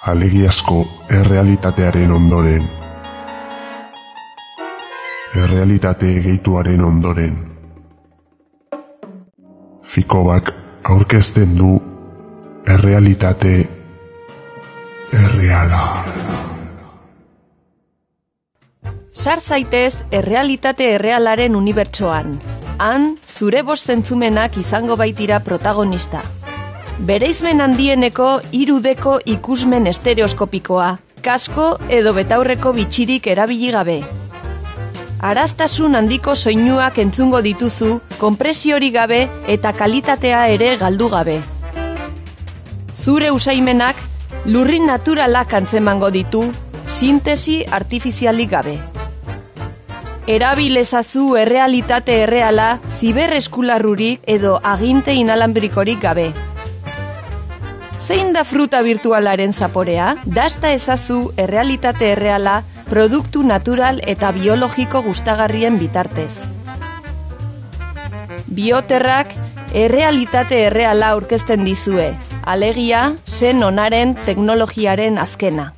alegiazko errealitatearen ondoren, errealitate gehituaren ondoren, Fikobak aurkezten du errealitate erreala. Sar zaitez errealitate errealaren unibertsoan. Han, zure bost zentzumenak izango baitira protagonista. Bereizmen handieneko 3D ikusmen estereoskopikoa, kasko edo betaurreko bitxirik erabili gabe. Araztasun handiko soinuak entzungo dituzu, konpresiorik gabe eta kalitatea ere galdu gabe. Zure usaimenak lurrin naturalak antzemango ditu, sintesi artifizialik gabe. Erabilezazu errealitate erreala zibereskularrurik edo aginte inalambrikorik gabe. Zein da fruta virtualaren zaporea? Dasta ezazu errealitate erreala produktu natural eta biologiko gustagarrien bitartez. Bioterrak errealitate erreala aurkezten dizue, alegia zen onaren teknologiaren azkena.